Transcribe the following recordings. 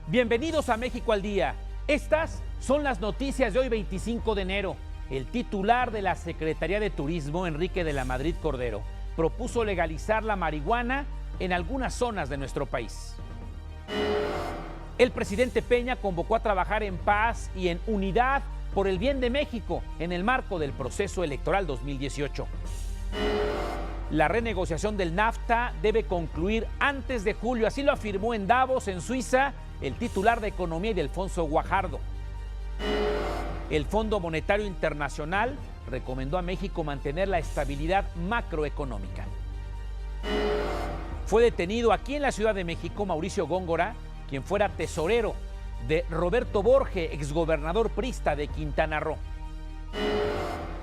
Bienvenidos a México al Día. Estas son las noticias de hoy 25 de enero. El titular de la Secretaría de Turismo, Enrique de la Madrid Cordero, propuso legalizar la marihuana en algunas zonas de nuestro país. El presidente Peña convocó a trabajar en paz y en unidad por el bien de México en el marco del proceso electoral 2018. La renegociación del NAFTA debe concluir antes de julio, así lo afirmó en Davos, en Suiza, el titular de Economía, Ildefonso Guajardo. El Fondo Monetario Internacional recomendó a México mantener la estabilidad macroeconómica. Fue detenido aquí en la Ciudad de México Mauricio Góngora, quien fuera tesorero de Roberto Borge, exgobernador priista de Quintana Roo.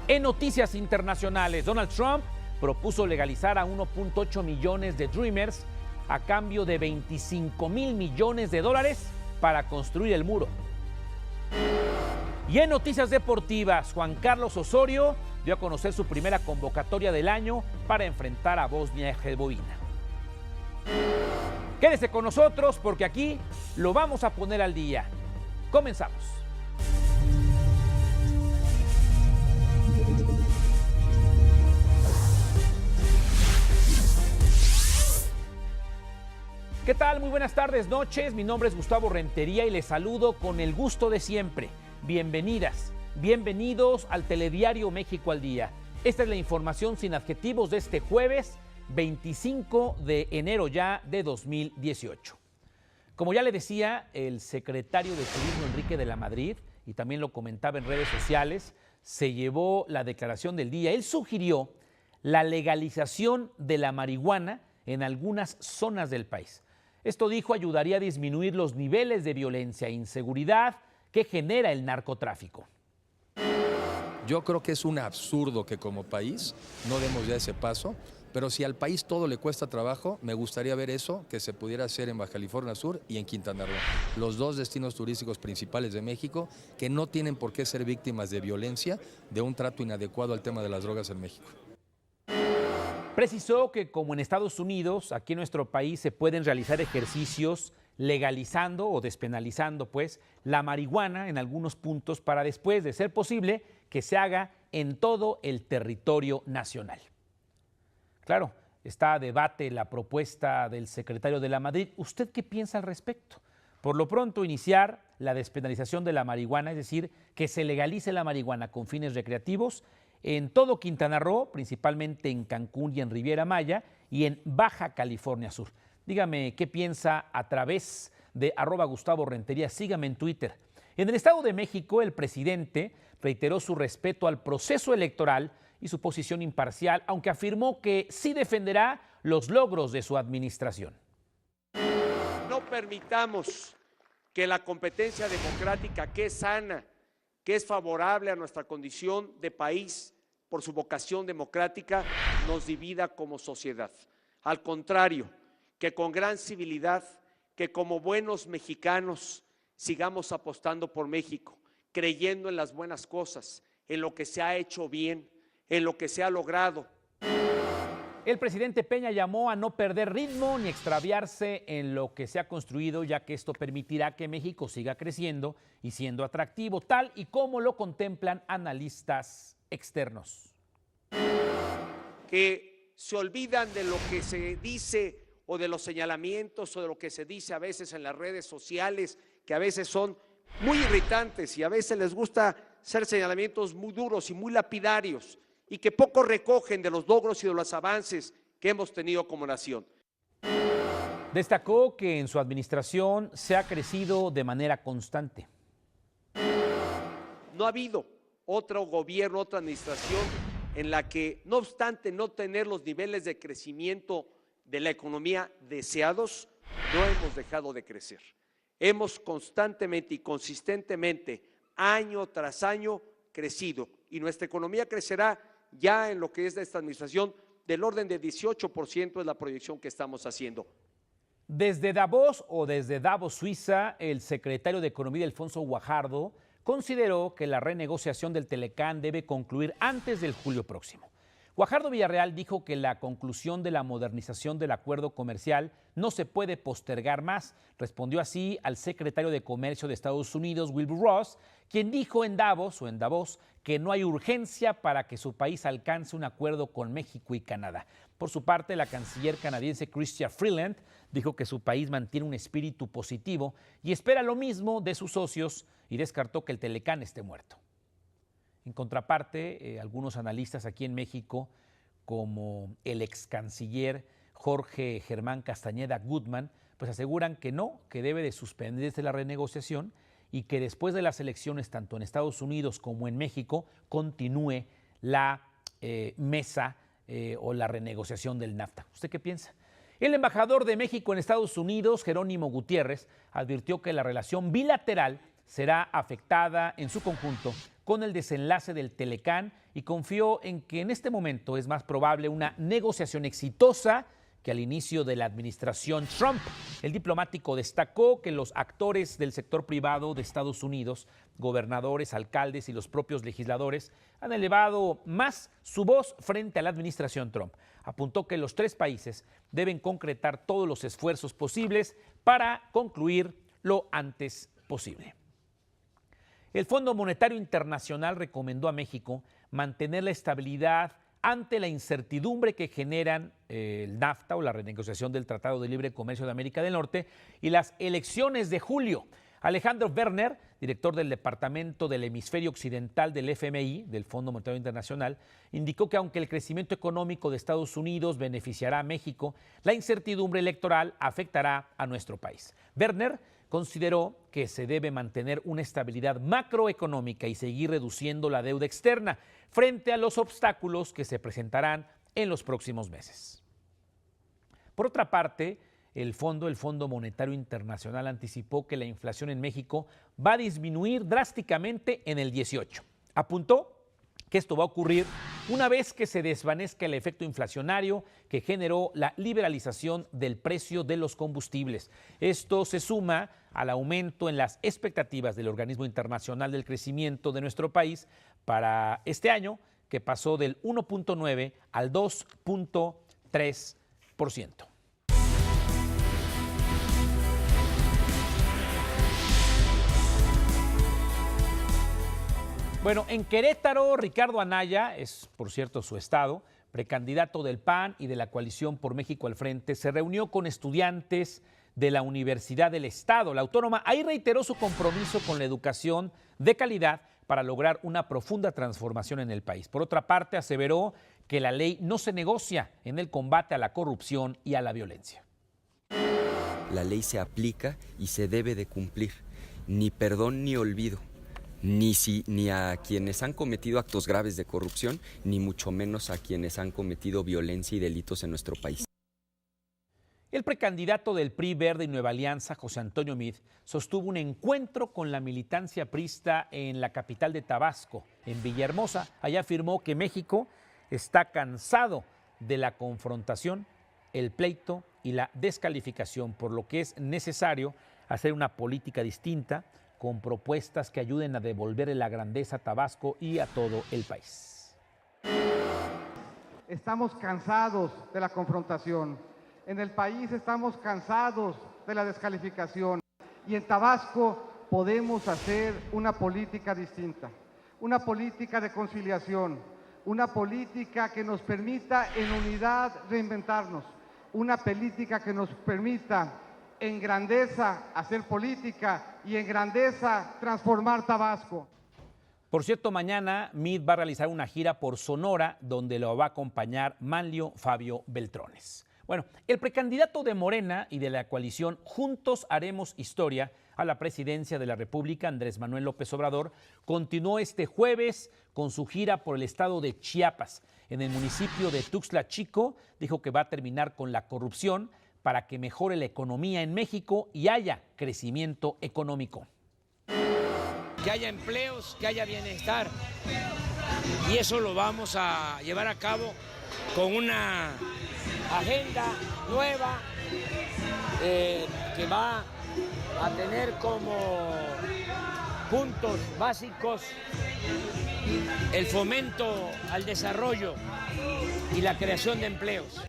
En noticias internacionales, Donald Trump propuso legalizar a 1.8 millones de Dreamers a cambio de $25 mil millones para construir el muro. Y en noticias deportivas, Juan Carlos Osorio dio a conocer su primera convocatoria del año para enfrentar a Bosnia-Herzegovina. Quédese con nosotros porque aquí lo vamos a poner al día. Comenzamos. ¿Qué tal? Muy buenas tardes, noches. Mi nombre es Gustavo Rentería y les saludo con el gusto de siempre. Bienvenidas, bienvenidos al Telediario México al Día. Esta es la información sin adjetivos de este jueves 25 de enero ya de 2018. Como ya le decía, el secretario de Turismo Enrique de la Madrid, y también lo comentaba en redes sociales, se llevó la declaración del día. Él sugirió la legalización de la marihuana en algunas zonas del país. Esto, dijo, ayudaría a disminuir los niveles de violencia e inseguridad que genera el narcotráfico. Yo creo que es un absurdo que como país no demos ya ese paso, pero si al país todo le cuesta trabajo, me gustaría ver eso que se pudiera hacer en Baja California Sur y en Quintana Roo, los dos destinos turísticos principales de México que no tienen por qué ser víctimas de violencia, de un trato inadecuado al tema de las drogas en México. Precisó que como en Estados Unidos, aquí en nuestro país se pueden realizar ejercicios legalizando o despenalizando pues la marihuana en algunos puntos para después, de ser posible, que se haga en todo el territorio nacional. Claro, está a debate la propuesta del secretario de la Madrid. ¿Usted qué piensa al respecto? Por lo pronto, iniciar la despenalización de la marihuana, es decir, que se legalice la marihuana con fines recreativos en todo Quintana Roo, principalmente en Cancún y en Riviera Maya, y en Baja California Sur. Dígame qué piensa a través de @Gustavo Rentería. Sígame en Twitter. En el Estado de México, el presidente reiteró su respeto al proceso electoral y su posición imparcial, aunque afirmó que sí defenderá los logros de su administración. No permitamos que la competencia democrática, que es sana, que es favorable a nuestra condición de país por su vocación democrática, nos divida como sociedad. Al contrario, que con gran civilidad, que como buenos mexicanos sigamos apostando por México, creyendo en las buenas cosas, en lo que se ha hecho bien, en lo que se ha logrado. El presidente Peña llamó a no perder ritmo ni extraviarse en lo que se ha construido, ya que esto permitirá que México siga creciendo y siendo atractivo, tal y como lo contemplan analistas externos. Que se olvidan de lo que se dice o de los señalamientos o de lo que se dice a veces en las redes sociales, que a veces son muy irritantes y a veces les gusta hacer señalamientos muy duros y muy lapidarios, y que poco recogen de los logros y de los avances que hemos tenido como nación. Destacó que en su administración se ha crecido de manera constante. No ha habido otro gobierno, otra administración en la que, no obstante no tener los niveles de crecimiento de la economía deseados, no hemos dejado de crecer. Hemos constantemente y consistentemente, año tras año, crecido, y nuestra economía crecerá ya en lo que es de esta administración del orden de 18% es la proyección que estamos haciendo. Desde Davos desde Davos, Suiza, el secretario de Economía, Ildefonso Guajardo, consideró que la renegociación del Telecán debe concluir antes del julio próximo. Guajardo Villarreal dijo que la conclusión de la modernización del acuerdo comercial no se puede postergar más. Respondió así al secretario de Comercio de Estados Unidos, Wilbur Ross, quien dijo en Davos que no hay urgencia para que su país alcance un acuerdo con México y Canadá. Por su parte, la canciller canadiense Chrystia Freeland dijo que su país mantiene un espíritu positivo y espera lo mismo de sus socios y descartó que el Telecán esté muerto. En contraparte, algunos analistas aquí en México, como el ex canciller Jorge Germán Castañeda Gutmann, pues aseguran que no, que debe de suspenderse la renegociación y que después de las elecciones, tanto en Estados Unidos como en México, continúe la mesa o la renegociación del NAFTA. ¿Usted qué piensa? El embajador de México en Estados Unidos, Jerónimo Gutiérrez, advirtió que la relación bilateral será afectada en su conjunto con el desenlace del Telecán y confió en que en este momento es más probable una negociación exitosa que al inicio de la administración Trump. El diplomático destacó que los actores del sector privado de Estados Unidos, gobernadores, alcaldes y los propios legisladores, han elevado más su voz frente a la administración Trump. Apuntó que los tres países deben concretar todos los esfuerzos posibles para concluir lo antes posible. El Fondo Monetario Internacional recomendó a México mantener la estabilidad ante la incertidumbre que generan el NAFTA o la renegociación del Tratado de Libre Comercio de América del Norte y las elecciones de julio. Alejandro Werner, director del Departamento del Hemisferio Occidental del FMI, del Fondo Monetario Internacional, indicó que aunque el crecimiento económico de Estados Unidos beneficiará a México, la incertidumbre electoral afectará a nuestro país. Werner consideró que se debe mantener una estabilidad macroeconómica y seguir reduciendo la deuda externa frente a los obstáculos que se presentarán en los próximos meses. Por otra parte, el Fondo Monetario Internacional anticipó que la inflación en México va a disminuir drásticamente en el 18. Apuntó que esto va a ocurrir una vez que se desvanezca el efecto inflacionario que generó la liberalización del precio de los combustibles. Esto se suma al aumento en las expectativas del Organismo Internacional del Crecimiento de nuestro país para este año, que pasó del 1.9 al 2.3%. Bueno, en Querétaro, Ricardo Anaya, es por cierto su estado, precandidato del PAN y de la Coalición por México al Frente, se reunió con estudiantes de la Universidad del Estado, la Autónoma. Ahí reiteró su compromiso con la educación de calidad para lograr una profunda transformación en el país. Por otra parte, aseveró que la ley no se negocia en el combate a la corrupción y a la violencia. La ley se aplica y se debe de cumplir. Ni perdón ni olvido. Ni a quienes han cometido actos graves de corrupción, ni mucho menos a quienes han cometido violencia y delitos en nuestro país. El precandidato del PRI Verde y Nueva Alianza, José Antonio Meade, sostuvo un encuentro con la militancia priista en la capital de Tabasco, en Villahermosa. Allá afirmó que México está cansado de la confrontación, el pleito y la descalificación, por lo que es necesario hacer una política distinta, con propuestas que ayuden a devolverle la grandeza a Tabasco y a todo el país. Estamos cansados de la confrontación. En el país estamos cansados de la descalificación. Y en Tabasco podemos hacer una política distinta, una política de conciliación, una política que nos permita en unidad reinventarnos, una política que nos permita en grandeza hacer política y en grandeza transformar Tabasco. Por cierto, mañana Meade va a realizar una gira por Sonora donde lo va a acompañar Manlio Fabio Beltrones. Bueno, el precandidato de Morena y de la coalición Juntos Haremos Historia a la presidencia de la República, Andrés Manuel López Obrador, continuó este jueves con su gira por el estado de Chiapas. En el municipio de Tuxtla Chico dijo que va a terminar con la corrupción para que mejore la economía en México y haya crecimiento económico. Que haya empleos, que haya bienestar. Y eso lo vamos a llevar a cabo con una agenda nueva que va a tener como puntos básicos: el fomento al desarrollo y la creación de empleos.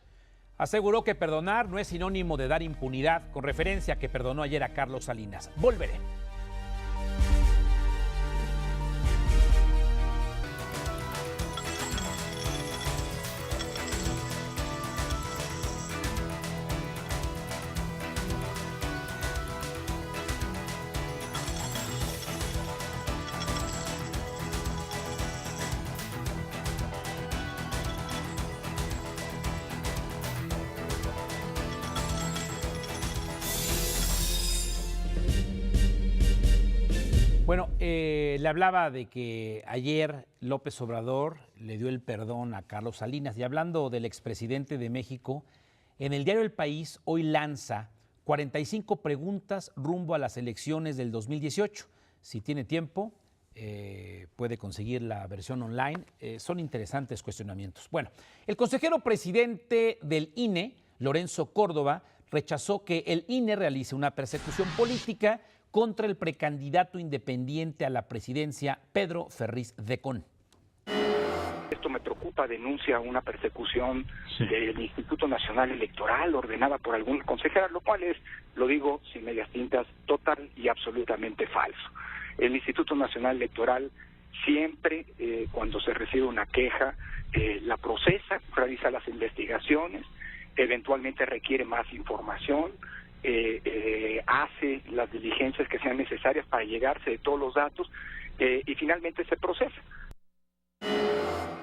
Aseguró que perdonar no es sinónimo de dar impunidad, con referencia a que perdonó ayer a Carlos Salinas. Volveré. Bueno, le hablaba de que ayer López Obrador le dio el perdón a Carlos Salinas. Y hablando del expresidente de México, en el diario El País hoy lanza 45 preguntas rumbo a las elecciones del 2018. Si tiene tiempo, puede conseguir la versión online. Son interesantes cuestionamientos. Bueno, el consejero presidente del INE, Lorenzo Córdoba, rechazó que el INE realice una persecución política contra el precandidato independiente a la presidencia, Pedro Ferriz Decón. Esto me preocupa, denuncia una persecución del Instituto Nacional Electoral ordenada por algunos consejeros, lo cual es, lo digo sin medias tintas, total y absolutamente falso. El Instituto Nacional Electoral siempre, cuando se recibe una queja, la procesa, realiza las investigaciones, eventualmente requiere más información, hace las diligencias que sean necesarias para llegarse de todos los datos y finalmente se procesa.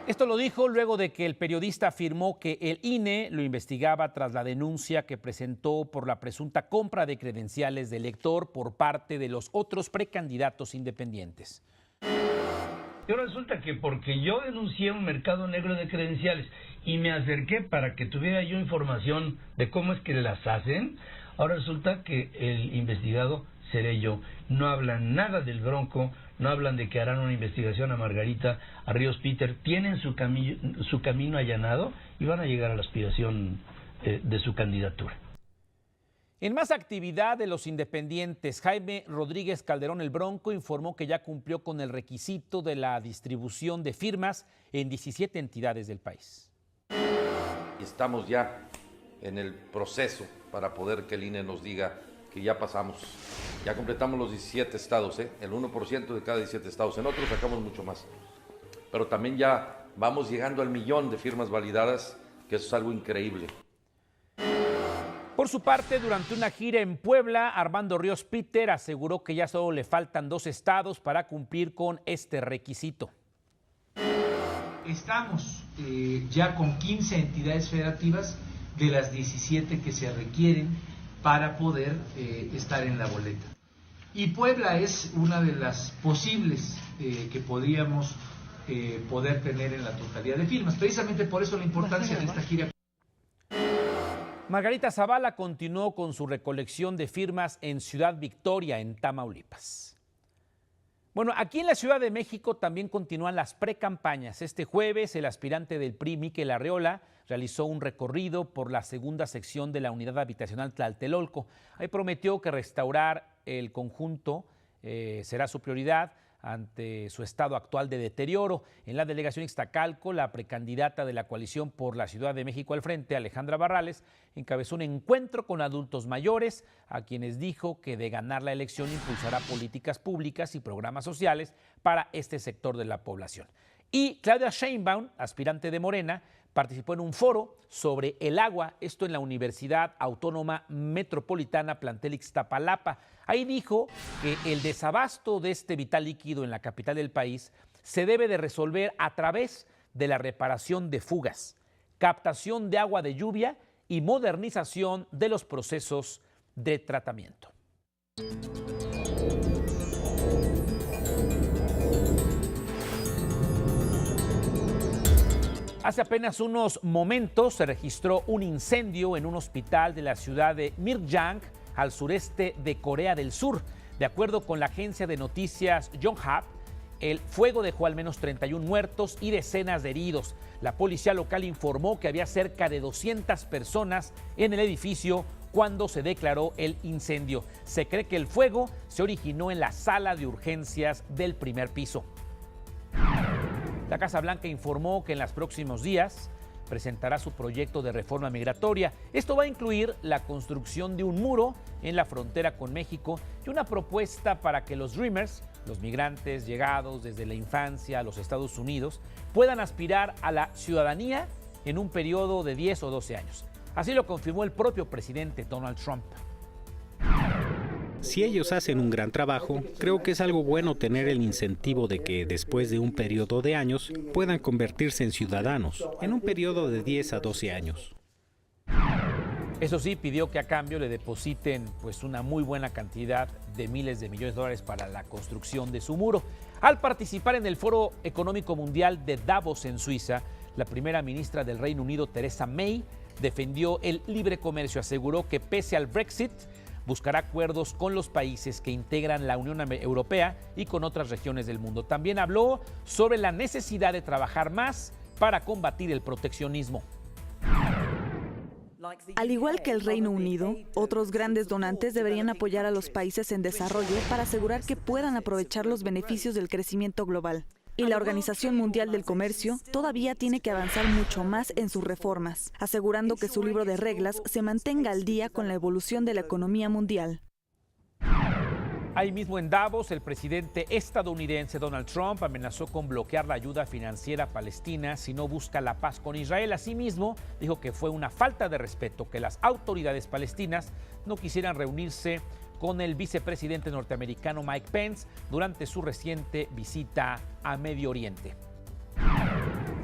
Esto lo dijo luego de que el periodista afirmó que el INE lo investigaba tras la denuncia que presentó por la presunta compra de credenciales de elector por parte de los otros precandidatos independientes. Y resulta que porque yo denuncié un mercado negro de credenciales y me acerqué para que tuviera yo información de cómo es que las hacen, ahora resulta que el investigado seré yo. No hablan nada del Bronco, no hablan de que harán una investigación a Margarita, a Ríos Peter, tienen su camino allanado y van a llegar a la aspiración de su candidatura. En más actividad de los independientes, Jaime Rodríguez Calderón el Bronco informó que ya cumplió con el requisito de la distribución de firmas en 17 entidades del país. Estamos ya en el proceso para poder que el INE nos diga que ya pasamos, ya completamos los 17 estados, el 1% de cada 17 estados, en otros sacamos mucho más, pero también ya vamos llegando al 1,000,000 de firmas validadas, que eso es algo increíble. Por su parte, durante una gira en Puebla, Armando Ríos Peter aseguró que ya solo le faltan 2 estados para cumplir con este requisito. Estamos ya con 15 entidades federativas de las 17 que se requieren para poder estar en la boleta. Y Puebla es una de las posibles que podríamos poder tener en la totalidad de firmas. Precisamente por eso la importancia de esta gira. Margarita Zavala continuó con su recolección de firmas en Ciudad Victoria, en Tamaulipas. Bueno, aquí en la Ciudad de México también continúan las precampañas. Este jueves, el aspirante del PRI, Miquel Arreola, realizó un recorrido por la segunda sección de la unidad habitacional Tlatelolco. Ahí prometió que restaurar el conjunto será su prioridad ante su estado actual de deterioro. En la delegación Ixtacalco, la precandidata de la coalición por la Ciudad de México al frente, Alejandra Barrales, encabezó un encuentro con adultos mayores, a quienes dijo que de ganar la elección impulsará políticas públicas y programas sociales para este sector de la población. Y Claudia Sheinbaum, aspirante de Morena, participó en un foro sobre el agua, esto en la Universidad Autónoma Metropolitana, plantel Ixtapalapa. Ahí dijo que el desabasto de este vital líquido en la capital del país se debe de resolver a través de la reparación de fugas, captación de agua de lluvia y modernización de los procesos de tratamiento. Hace apenas unos momentos se registró un incendio en un hospital de la ciudad de Miryang, al sureste de Corea del Sur. De acuerdo con la agencia de noticias Yonhap, el fuego dejó al menos 31 muertos y decenas de heridos. La policía local informó que había cerca de 200 personas en el edificio cuando se declaró el incendio. Se cree que el fuego se originó en la sala de urgencias del primer piso. La Casa Blanca informó que en los próximos días presentará su proyecto de reforma migratoria. Esto va a incluir la construcción de un muro en la frontera con México y una propuesta para que los Dreamers, los migrantes llegados desde la infancia a los Estados Unidos, puedan aspirar a la ciudadanía en un periodo de 10 o 12 años. Así lo confirmó el propio presidente Donald Trump. Si ellos hacen un gran trabajo, creo que es algo bueno tener el incentivo de que después de un periodo de años puedan convertirse en ciudadanos, en un periodo de 10 a 12 años. Eso sí, pidió que a cambio le depositen una muy buena cantidad de miles de millones de dólares para la construcción de su muro. Al participar en el Foro Económico Mundial de Davos en Suiza, la primera ministra del Reino Unido, Theresa May, defendió el libre comercio. Aseguró que pese al Brexit, buscará acuerdos con los países que integran la Unión Europea y con otras regiones del mundo. También habló sobre la necesidad de trabajar más para combatir el proteccionismo. Al igual que el Reino Unido, otros grandes donantes deberían apoyar a los países en desarrollo para asegurar que puedan aprovechar los beneficios del crecimiento global. Y la Organización Mundial del Comercio todavía tiene que avanzar mucho más en sus reformas, asegurando que su libro de reglas se mantenga al día con la evolución de la economía mundial. Ahí mismo en Davos, el presidente estadounidense Donald Trump amenazó con bloquear la ayuda financiera a Palestina si no busca la paz con Israel. Asimismo, dijo que fue una falta de respeto que las autoridades palestinas no quisieran reunirse con el vicepresidente norteamericano Mike Pence durante su reciente visita a Medio Oriente.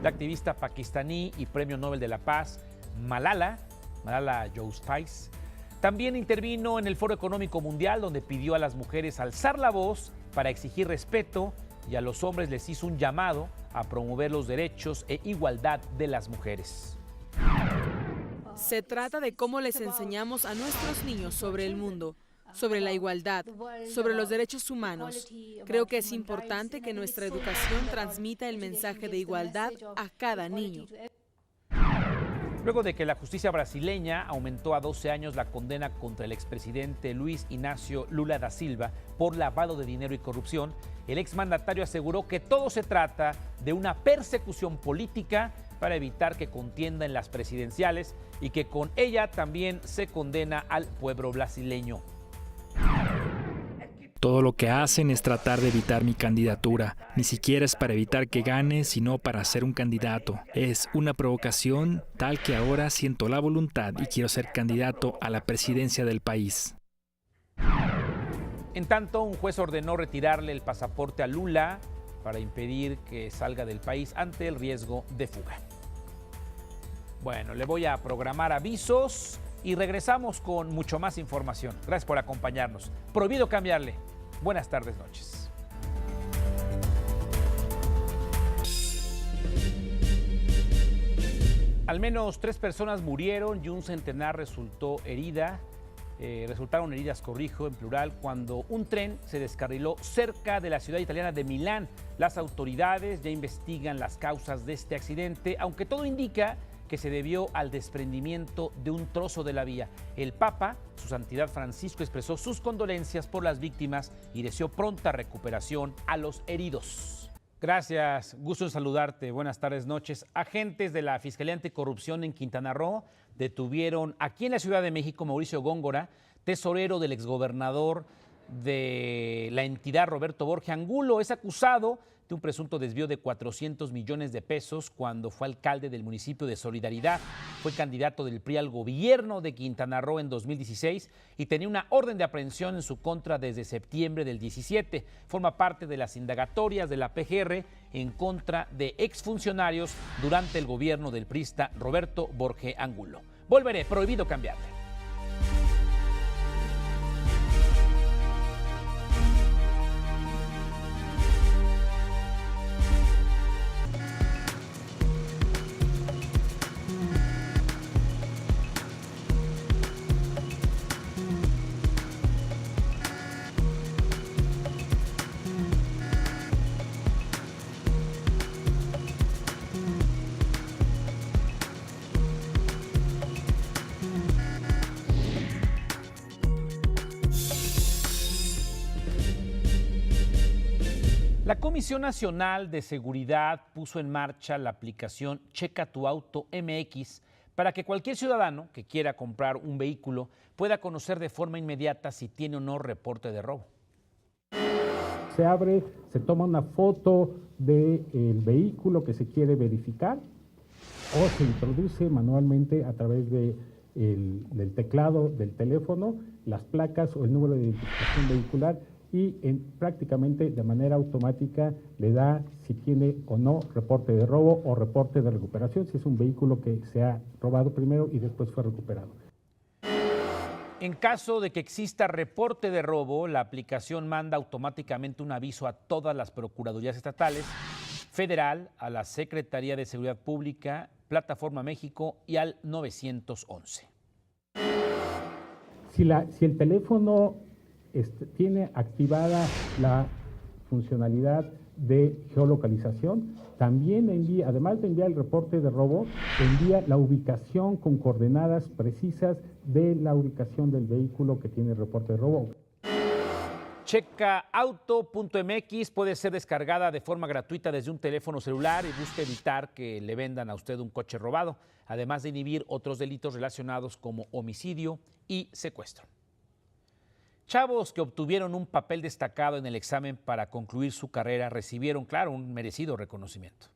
La activista pakistaní y Premio Nobel de la Paz, Malala Yousafzai, también intervino en el Foro Económico Mundial, donde pidió a las mujeres alzar la voz para exigir respeto y a los hombres les hizo un llamado a promover los derechos e igualdad de las mujeres. Se trata de cómo les enseñamos a nuestros niños sobre el mundo, sobre la igualdad, sobre los derechos humanos. Creo que es importante que nuestra educación transmita el mensaje de igualdad a cada niño. Luego de que la justicia brasileña aumentó a 12 años la condena contra el expresidente Luiz Inácio Lula da Silva por lavado de dinero y corrupción, el exmandatario aseguró que todo se trata de una persecución política para evitar que contienda en las presidenciales y que con ella también se condena al pueblo brasileño. Todo lo que hacen es tratar de evitar mi candidatura. Ni siquiera es para evitar que gane, sino para ser un candidato. Es una provocación tal que ahora siento la voluntad y quiero ser candidato a la presidencia del país. En tanto, un juez ordenó retirarle el pasaporte a Lula para impedir que salga del país ante el riesgo de fuga. Bueno, le voy a programar avisos y regresamos con mucho más información. Gracias por acompañarnos. Prohibido cambiarle. Buenas tardes, noches. Al menos 3 personas murieron y un centenar resultaron heridas, en plural, cuando un tren se descarriló cerca de la ciudad italiana de Milán. Las autoridades ya investigan las causas de este accidente, aunque todo indica que se debió al desprendimiento de un trozo de la vía. El Papa, su Santidad Francisco, expresó sus condolencias por las víctimas y deseó pronta recuperación a los heridos. Gracias, gusto en saludarte. Buenas tardes, noches. Agentes de la Fiscalía Anticorrupción en Quintana Roo detuvieron aquí en la Ciudad de México Mauricio Góngora, tesorero del exgobernador de la entidad Roberto Borge Angulo. Es acusado de un presunto desvío de 400 millones de pesos cuando fue alcalde del municipio de Solidaridad. Fue candidato del PRI al gobierno de Quintana Roo en 2016 y tenía una orden de aprehensión en su contra desde septiembre del 17. Forma parte de las indagatorias de la PGR en contra de exfuncionarios durante el gobierno del priista Roberto Borge Angulo. Volveré, prohibido cambiarle. La Comisión Nacional de Seguridad puso en marcha la aplicación Checa tu Auto MX para que cualquier ciudadano que quiera comprar un vehículo pueda conocer de forma inmediata si tiene o no reporte de robo. Se abre, se toma una foto del vehículo que se quiere verificar o se introduce manualmente a través del teclado del teléfono, las placas o el número de identificación vehicular y prácticamente de manera automática le da si tiene o no reporte de robo o reporte de recuperación, si es un vehículo que se ha robado primero y después fue recuperado. En caso de que exista reporte de robo, la aplicación manda automáticamente un aviso a todas las procuradurías estatales, federal, a la Secretaría de Seguridad Pública, Plataforma México y al 911. Si el teléfono tiene activada la funcionalidad de geolocalización, también envía, además de enviar el reporte de robo, envía la ubicación con coordenadas precisas de la ubicación del vehículo que tiene el reporte de robo. Checaauto.mx puede ser descargada de forma gratuita desde un teléfono celular y busca evitar que le vendan a usted un coche robado, además de inhibir otros delitos relacionados como homicidio y secuestro. Chavos que obtuvieron un papel destacado en el examen para concluir su carrera recibieron, claro, un merecido reconocimiento.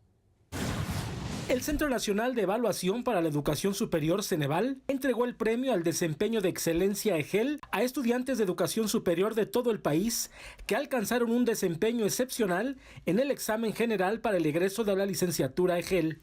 El Centro Nacional de Evaluación para la Educación Superior, Ceneval, entregó el premio al desempeño de excelencia EGEL a estudiantes de educación superior de todo el país que alcanzaron un desempeño excepcional en el examen general para el egreso de la licenciatura EGEL.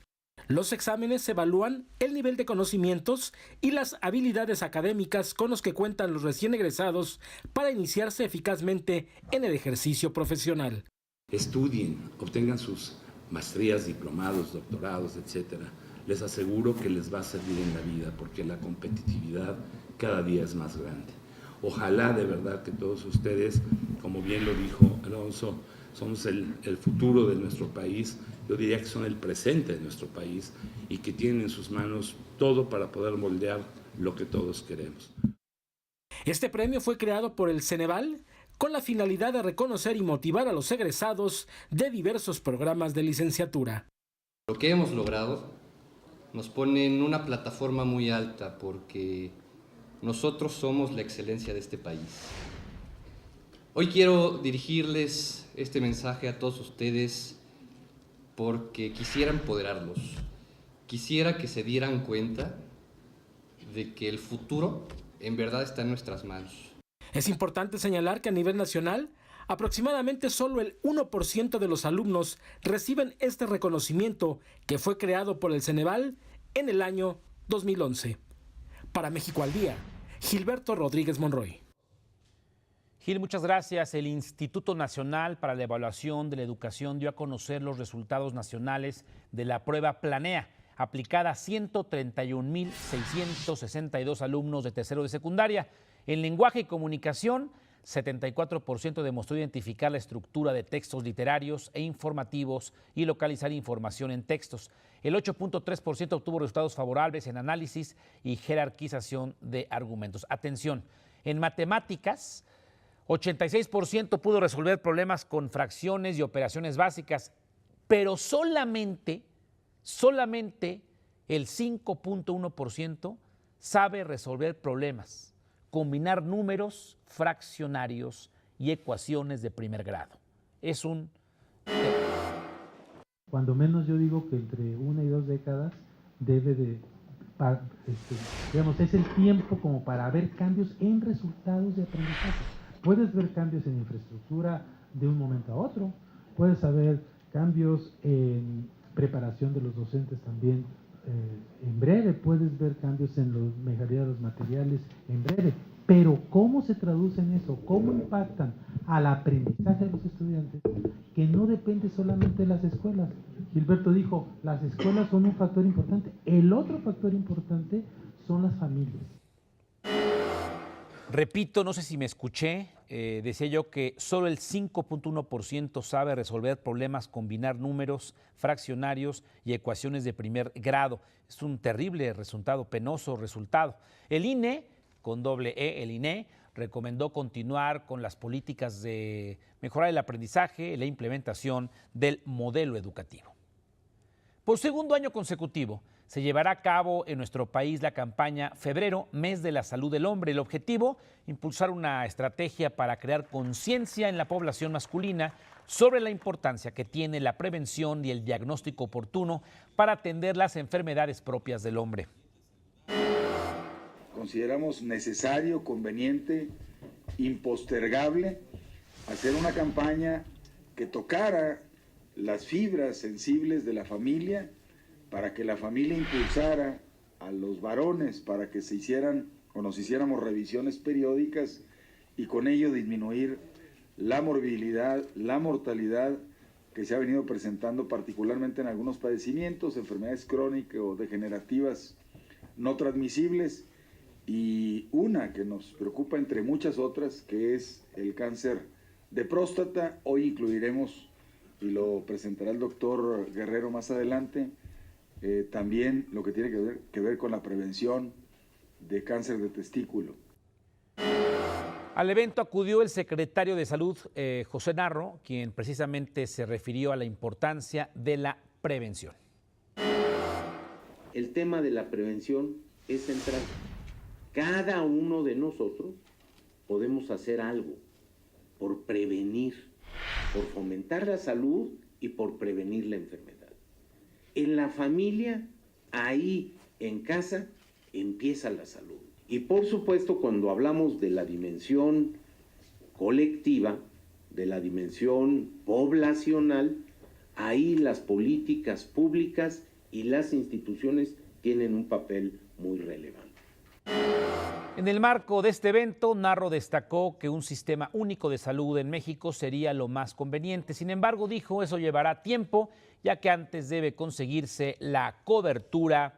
Los exámenes evalúan el nivel de conocimientos y las habilidades académicas con los que cuentan los recién egresados para iniciarse eficazmente en el ejercicio profesional. Estudien, obtengan sus maestrías, diplomados, doctorados, etcétera. Les aseguro que les va a servir en la vida porque la competitividad cada día es más grande. Ojalá de verdad que todos ustedes, como bien lo dijo Alonso, somos el futuro de nuestro país, yo diría que son el presente de nuestro país y que tienen en sus manos todo para poder moldear lo que todos queremos. Este premio fue creado por el Ceneval con la finalidad de reconocer y motivar a los egresados de diversos programas de licenciatura. Lo que hemos logrado nos pone en una plataforma muy alta porque nosotros somos la excelencia de este país. Hoy quiero dirigirles este mensaje a todos ustedes porque quisiera empoderarlos, quisiera que se dieran cuenta de que el futuro en verdad está en nuestras manos. Es importante señalar que a nivel nacional, aproximadamente solo el 1% de los alumnos reciben este reconocimiento que fue creado por el Ceneval en el año 2011. Para México al Día, Gilberto Rodríguez Monroy. Gil, muchas gracias. El Instituto Nacional para la Evaluación de la Educación dio a conocer los resultados nacionales de la prueba Planea, aplicada a 131,662 alumnos de tercero de secundaria. En lenguaje y comunicación, 74% demostró identificar la estructura de textos literarios e informativos y localizar información en textos. El 8.3% obtuvo resultados favorables en análisis y jerarquización de argumentos. Atención, en matemáticas, 86% pudo resolver problemas con fracciones y operaciones básicas, pero solamente el 5.1% sabe resolver problemas, combinar números, fraccionarios y ecuaciones de primer grado. Es un... Cuando menos yo digo que entre 1 y 2 décadas debe de, digamos, es el tiempo como para ver cambios en resultados de aprendizaje. Puedes ver cambios en infraestructura de un momento a otro, puedes saber cambios en preparación de los docentes también en breve, puedes ver cambios en los mejoría de los materiales en breve, pero ¿cómo se traducen eso? ¿Cómo impactan al aprendizaje de los estudiantes? Que no depende solamente de las escuelas. Gilberto dijo, las escuelas son un factor importante. El otro factor importante son las familias. Repito, no sé si me escuché, decía yo que solo el 5.1% sabe resolver problemas, combinar números, fraccionarios y ecuaciones de primer grado. Es un terrible resultado, penoso resultado. El INE, con doble E, el INE, recomendó continuar con las políticas de mejorar el aprendizaje y la implementación del modelo educativo. Por segundo año consecutivo, se llevará a cabo en nuestro país la campaña Febrero, Mes de la Salud del Hombre. El objetivo, impulsar una estrategia para crear conciencia en la población masculina sobre la importancia que tiene la prevención y el diagnóstico oportuno para atender las enfermedades propias del hombre. Consideramos necesario, conveniente, impostergable hacer una campaña que tocara las fibras sensibles de la familia, para que la familia impulsara a los varones para que se hicieran o nos hiciéramos revisiones periódicas y con ello disminuir la morbilidad, la mortalidad que se ha venido presentando particularmente en algunos padecimientos, enfermedades crónicas o degenerativas no transmisibles, y una que nos preocupa entre muchas otras, que es el cáncer de próstata. Hoy incluiremos, y lo presentará el doctor Guerrero más adelante, también lo que tiene que ver con la prevención de cáncer de testículo. Al evento acudió el secretario de Salud, José Narro, quien precisamente se refirió a la importancia de la prevención. El tema de la prevención es central. Cada uno de nosotros podemos hacer algo por prevenir, por fomentar la salud y por prevenir la enfermedad. En la familia, ahí en casa, empieza la salud. Y por supuesto, cuando hablamos de la dimensión colectiva, de la dimensión poblacional, ahí las políticas públicas y las instituciones tienen un papel muy relevante. En el marco de este evento, Narro destacó que un sistema único de salud en México sería lo más conveniente. Sin embargo, dijo, eso llevará tiempo, ya que antes debe conseguirse la cobertura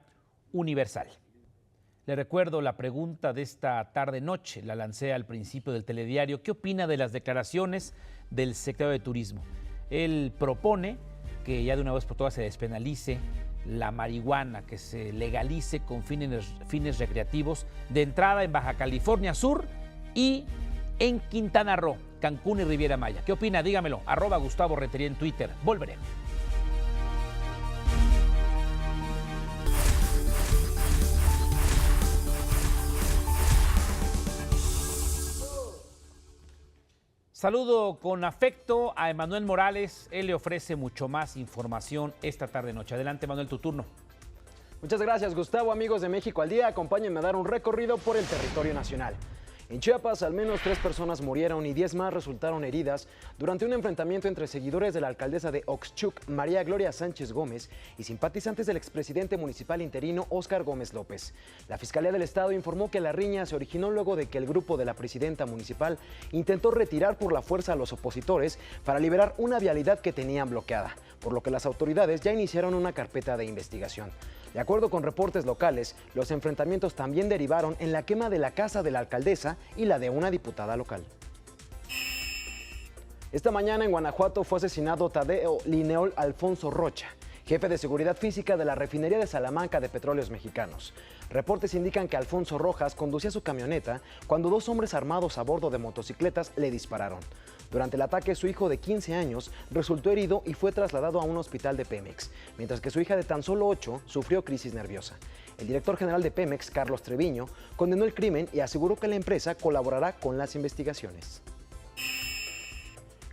universal. Le recuerdo la pregunta de esta tarde-noche, la lancé al principio del telediario. ¿Qué opina de las declaraciones del secretario de Turismo? Él propone que ya de una vez por todas se despenalice la marihuana, que se legalice con fines recreativos de entrada en Baja California Sur y en Quintana Roo, Cancún y Riviera Maya. ¿Qué opina? Dígamelo. @Gustavo Rentería en Twitter. Volveré. Saludo con afecto a Emanuel Morales. Él le ofrece mucho más información esta tarde-noche. Adelante, Emanuel, tu turno. Muchas gracias, Gustavo. Amigos de México al Día, acompáñenme a dar un recorrido por el territorio nacional. En Chiapas, al menos 3 personas murieron y 10 más resultaron heridas durante un enfrentamiento entre seguidores de la alcaldesa de Oxchuc, María Gloria Sánchez Gómez, y simpatizantes del expresidente municipal interino Óscar Gómez López. La Fiscalía del Estado informó que la riña se originó luego de que el grupo de la presidenta municipal intentó retirar por la fuerza a los opositores para liberar una vialidad que tenían bloqueada, por lo que las autoridades ya iniciaron una carpeta de investigación. De acuerdo con reportes locales, los enfrentamientos también derivaron en la quema de la casa de la alcaldesa y la de una diputada local. Esta mañana en Guanajuato fue asesinado Tadeo Lineol Alfonso Rocha, jefe de seguridad física de la refinería de Salamanca de Petróleos Mexicanos. Reportes indican que Alfonso Rojas conducía su camioneta cuando 2 hombres armados a bordo de motocicletas le dispararon. Durante el ataque, su hijo de 15 años resultó herido y fue trasladado a un hospital de Pemex, mientras que su hija de tan solo 8 sufrió crisis nerviosa. El director general de Pemex, Carlos Treviño, condenó el crimen y aseguró que la empresa colaborará con las investigaciones.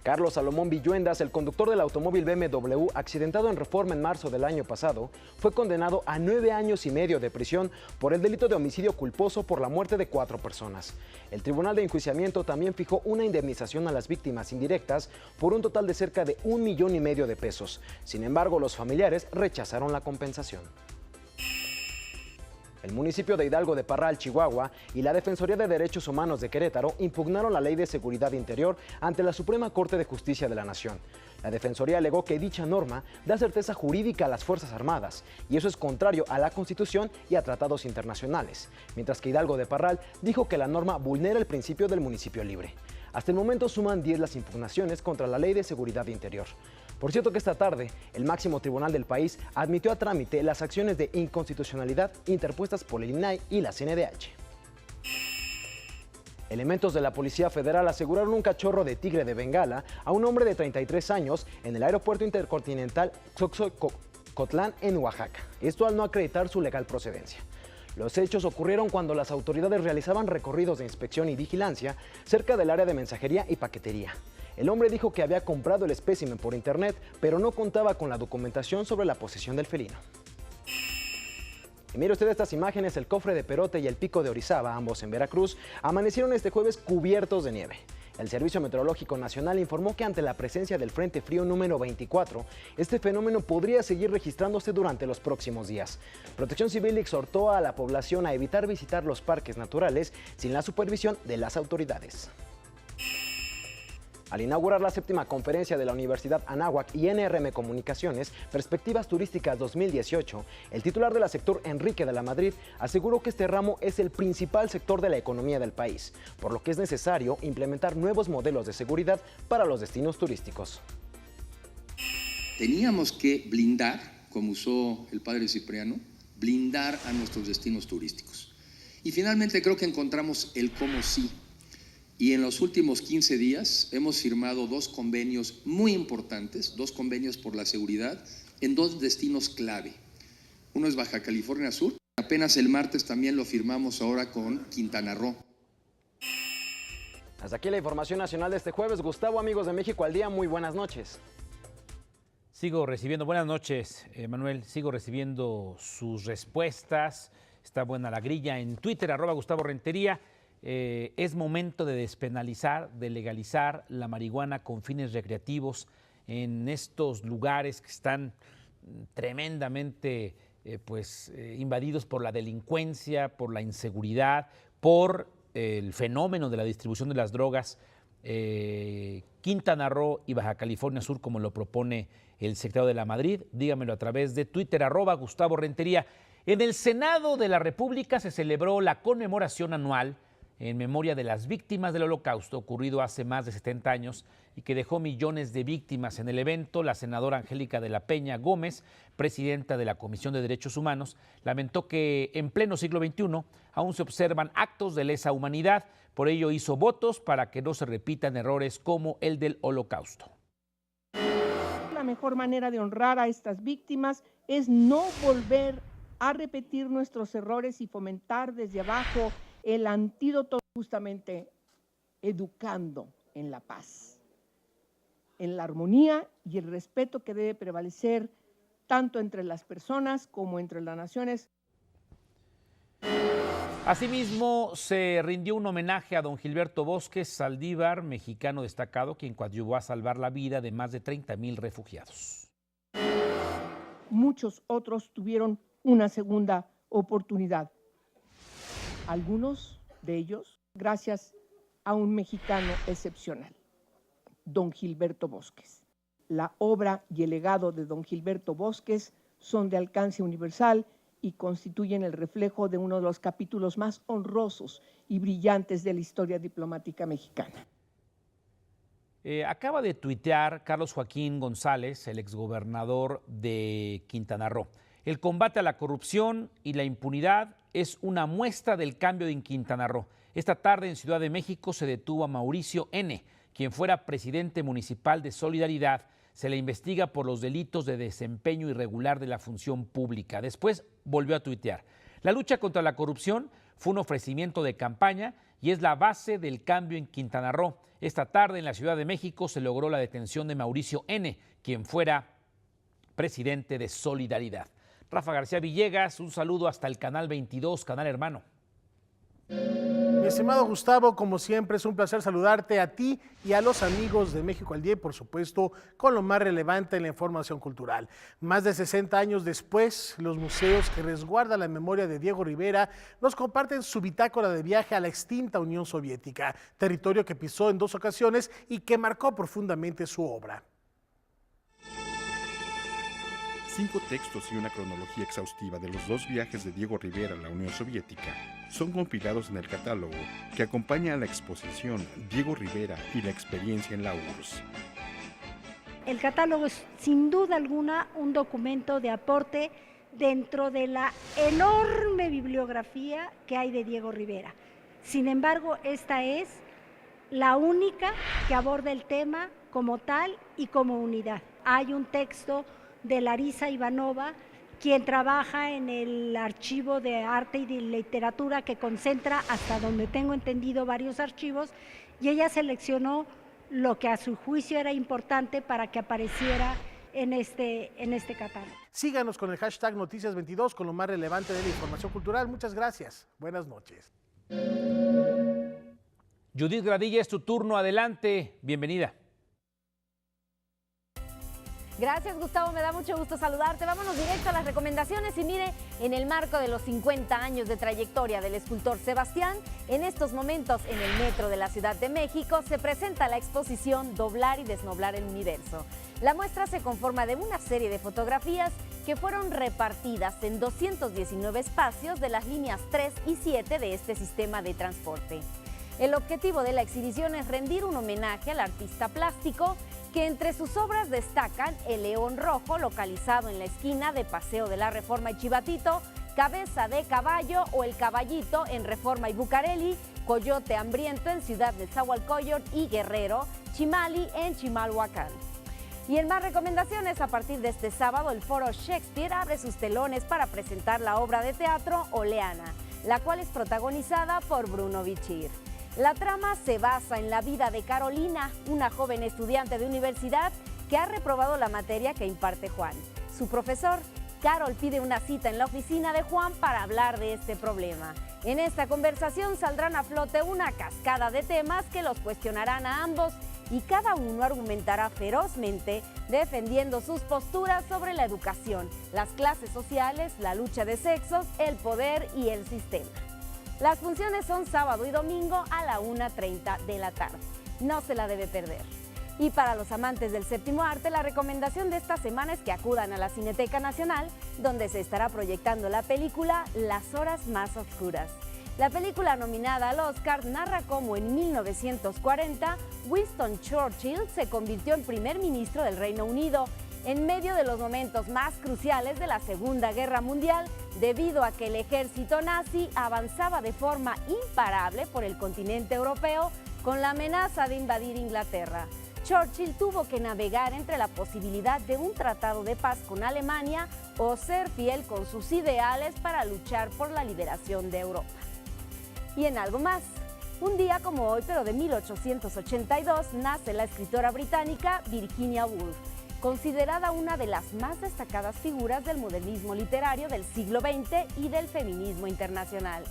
Carlos Salomón Villuendas, el conductor del automóvil BMW accidentado en Reforma en marzo del año pasado, fue condenado a 9 años y medio de prisión por el delito de homicidio culposo por la muerte de 4 personas. El Tribunal de Enjuiciamiento también fijó una indemnización a las víctimas indirectas por un total de cerca de 1,5 millones de pesos. Sin embargo, los familiares rechazaron la compensación. El municipio de Hidalgo de Parral, Chihuahua, y la Defensoría de Derechos Humanos de Querétaro impugnaron la Ley de Seguridad Interior ante la Suprema Corte de Justicia de la Nación. La Defensoría alegó que dicha norma da certeza jurídica a las Fuerzas Armadas, y eso es contrario a la Constitución y a tratados internacionales, mientras que Hidalgo de Parral dijo que la norma vulnera el principio del municipio libre. Hasta el momento suman 10 las impugnaciones contra la Ley de Seguridad Interior. Por cierto que esta tarde, el máximo tribunal del país admitió a trámite las acciones de inconstitucionalidad interpuestas por el INAI y la CNDH. Elementos de la Policía Federal aseguraron un cachorro de tigre de Bengala a un hombre de 33 años en el aeropuerto intercontinental Xochicotlán en Oaxaca. Esto al no acreditar su legal procedencia. Los hechos ocurrieron cuando las autoridades realizaban recorridos de inspección y vigilancia cerca del área de mensajería y paquetería. El hombre dijo que había comprado el espécimen por internet, pero no contaba con la documentación sobre la posesión del felino. Y mire usted estas imágenes, el cofre de Perote y el pico de Orizaba, ambos en Veracruz, amanecieron este jueves cubiertos de nieve. El Servicio Meteorológico Nacional informó que ante la presencia del Frente Frío número 24, este fenómeno podría seguir registrándose durante los próximos días. Protección Civil exhortó a la población a evitar visitar los parques naturales sin la supervisión de las autoridades. Al inaugurar la 7ª conferencia de la Universidad Anáhuac y NRM Comunicaciones, Perspectivas Turísticas 2018, el titular de la sector, Enrique de la Madrid, aseguró que este ramo es el principal sector de la economía del país, por lo que es necesario implementar nuevos modelos de seguridad para los destinos turísticos. Teníamos que blindar, como usó el padre Cipriano, blindar a nuestros destinos turísticos. Y finalmente creo que encontramos el cómo sí. Y en los últimos 15 días hemos firmado 2 convenios muy importantes, 2 convenios por la seguridad en 2 destinos clave. Uno es Baja California Sur, apenas el martes también lo firmamos ahora con Quintana Roo. Hasta aquí la información nacional de este jueves. Gustavo, amigos de México al Día, muy buenas noches. Sigo recibiendo, buenas noches, Manuel, sigo recibiendo sus respuestas. Está buena la grilla en Twitter, @GustavoRentería. Es momento de despenalizar, de legalizar la marihuana con fines recreativos en estos lugares que están tremendamente invadidos por la delincuencia, por la inseguridad, por el fenómeno de la distribución de las drogas. Quintana Roo y Baja California Sur, como lo propone el secretario de la Madrid. Dígamelo a través de Twitter, @GustavoRentería. En el Senado de la República se celebró la conmemoración anual en memoria de las víctimas del Holocausto, ocurrido hace más de 70 años y que dejó millones de víctimas. En el evento, la senadora Angélica de la Peña Gómez, presidenta de la Comisión de Derechos Humanos, lamentó que en pleno siglo XXI aún se observan actos de lesa humanidad. Por ello hizo votos para que no se repitan errores como el del Holocausto. La mejor manera de honrar a estas víctimas es no volver a repetir nuestros errores y fomentar desde abajo el antídoto, justamente educando en la paz, en la armonía y el respeto que debe prevalecer tanto entre las personas como entre las naciones. Asimismo, se rindió un homenaje a don Gilberto Bosques Saldívar, mexicano destacado, quien coadyuvó a salvar la vida de más de 30,000 refugiados. Muchos otros tuvieron una segunda oportunidad. Algunos de ellos gracias a un mexicano excepcional, don Gilberto Bosques. La obra y el legado de don Gilberto Bosques son de alcance universal y constituyen el reflejo de uno de los capítulos más honrosos y brillantes de la historia diplomática mexicana. Acaba de tuitear Carlos Joaquín González, el exgobernador de Quintana Roo. El combate a la corrupción y la impunidad es una muestra del cambio en Quintana Roo. Esta tarde en Ciudad de México se detuvo a Mauricio N., quien fuera presidente municipal de Solidaridad. Se le investiga por los delitos de desempeño irregular de la función pública. Después volvió a tuitear: la lucha contra la corrupción fue un ofrecimiento de campaña y es la base del cambio en Quintana Roo. Esta tarde en la Ciudad de México se logró la detención de Mauricio N., quien fuera presidente de Solidaridad. Rafa García Villegas, un saludo hasta el Canal 22, Canal Hermano. Mi estimado Gustavo, como siempre es un placer saludarte a ti y a los amigos de México al Día y por supuesto con lo más relevante en la información cultural. Más de 60 años después, los museos que resguardan la memoria de Diego Rivera nos comparten su bitácora de viaje a la extinta Unión Soviética, territorio que pisó en 2 ocasiones y que marcó profundamente su obra. 5 textos y una cronología exhaustiva de los 2 viajes de Diego Rivera a la Unión Soviética son compilados en el catálogo que acompaña a la exposición Diego Rivera y la experiencia en la URSS. El catálogo es sin duda alguna un documento de aporte dentro de la enorme bibliografía que hay de Diego Rivera. Sin embargo, esta es la única que aborda el tema como tal y como unidad. Hay un texto de Larisa Ivanova, quien trabaja en el archivo de arte y de literatura que concentra, hasta donde tengo entendido, varios archivos, y ella seleccionó lo que a su juicio era importante para que apareciera en este catálogo. Síganos con el hashtag Noticias22 con lo más relevante de la información cultural. Muchas gracias. Buenas noches. Judith Gradilla, es tu turno. Adelante. Bienvenida. Gracias, Gustavo, me da mucho gusto saludarte. Vámonos directo a las recomendaciones y mire, en el marco de los 50 años de trayectoria del escultor Sebastián, en estos momentos en el Metro de la Ciudad de México se presenta la exposición Doblar y Desnoblar el Universo. La muestra se conforma de una serie de fotografías que fueron repartidas en 219 espacios de las líneas 3 y 7 de este sistema de transporte. El objetivo de la exhibición es rendir un homenaje al artista plástico, que entre sus obras destacan El León Rojo, localizado en la esquina de Paseo de la Reforma y Chivatito, Cabeza de Caballo o El Caballito en Reforma y Bucareli, Coyote Hambriento en Ciudad de Nezahualcóyotl y Guerrero, Chimali en Chimalhuacán. Y en más recomendaciones, a partir de este sábado, el Foro Shakespeare abre sus telones para presentar la obra de teatro Oleana, la cual es protagonizada por Bruno Bichir. La trama se basa en la vida de Carolina, una joven estudiante de universidad que ha reprobado la materia que imparte Juan. Su profesor, Carol, pide una cita en la oficina de Juan para hablar de este problema. En esta conversación saldrán a flote una cascada de temas que los cuestionarán a ambos y cada uno argumentará ferozmente defendiendo sus posturas sobre la educación, las clases sociales, la lucha de sexos, el poder y el sistema. Las funciones son sábado y domingo a la 1:30 de la tarde. No se la debe perder. Y para los amantes del séptimo arte, la recomendación de esta semana es que acudan a la Cineteca Nacional, donde se estará proyectando la película Las Horas Más Oscuras. La película nominada al Oscar narra cómo en 1940 Winston Churchill se convirtió en primer ministro del Reino Unido en medio de los momentos más cruciales de la Segunda Guerra Mundial, debido a que el ejército nazi avanzaba de forma imparable por el continente europeo con la amenaza de invadir Inglaterra. Churchill tuvo que navegar entre la posibilidad de un tratado de paz con Alemania o ser fiel con sus ideales para luchar por la liberación de Europa. Y en algo más, un día como hoy, pero de 1882, nace la escritora británica Virginia Woolf, considerada una de las más destacadas figuras del modernismo literario del siglo XX y del feminismo internacional.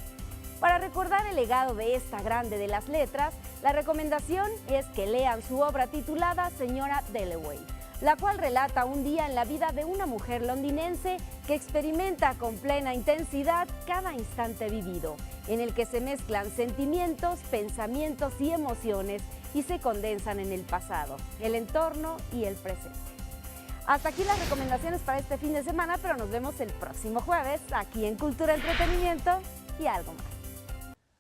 Para recordar el legado de esta grande de las letras, la recomendación es que lean su obra titulada Señora Dalloway, la cual relata un día en la vida de una mujer londinense que experimenta con plena intensidad cada instante vivido, en el que se mezclan sentimientos, pensamientos y emociones y se condensan en el pasado, el entorno y el presente. Hasta aquí las recomendaciones para este fin de semana, pero nos vemos el próximo jueves aquí en Cultura, Entretenimiento y algo más.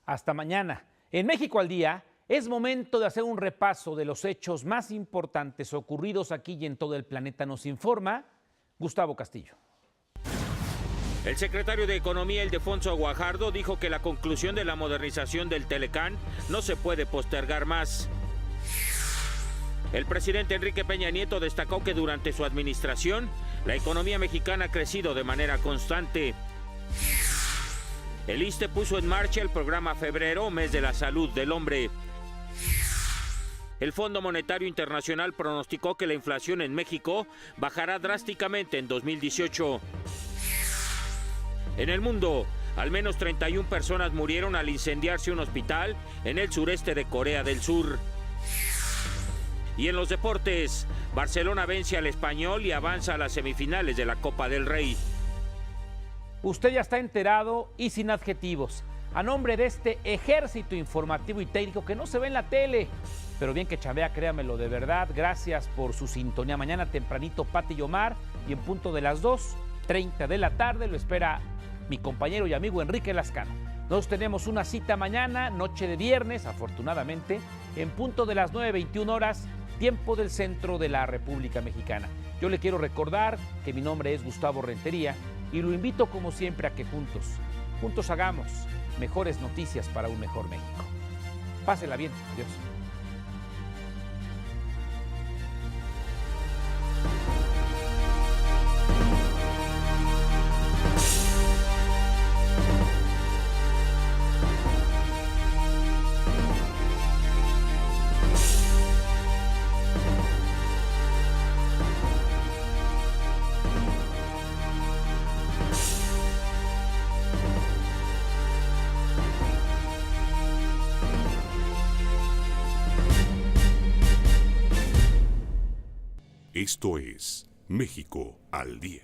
Hasta mañana. En México al Día es momento de hacer un repaso de los hechos más importantes ocurridos aquí y en todo el planeta. Nos informa Gustavo Castillo. El secretario de Economía, Ildefonso Guajardo, dijo que la conclusión de la modernización del Telecán no se puede postergar más. El presidente Enrique Peña Nieto destacó que durante su administración, la economía mexicana ha crecido de manera constante. El ISSSTE puso en marcha el programa Febrero, Mes de la Salud del Hombre. El Fondo Monetario Internacional pronosticó que la inflación en México bajará drásticamente en 2018. En el mundo, al menos 31 personas murieron al incendiarse un hospital en el sureste de Corea del Sur. Y en los deportes, Barcelona vence al Español y avanza a las semifinales de la Copa del Rey. Usted ya está enterado y sin adjetivos. A nombre de este ejército informativo y técnico que no se ve en la tele, pero bien que chambea, créamelo, de verdad. Gracias por su sintonía. Mañana tempranito, Pati y Omar, y en punto de las 2:30 de la tarde lo espera mi compañero y amigo Enrique Lascano. Nos tenemos una cita mañana, noche de viernes, afortunadamente, en punto de las 9:21 horas, tiempo del centro de la República Mexicana. Yo le quiero recordar que mi nombre es Gustavo Rentería y lo invito como siempre a que juntos hagamos mejores noticias para un mejor México. Pásela bien. Adiós. Esto es México al Día.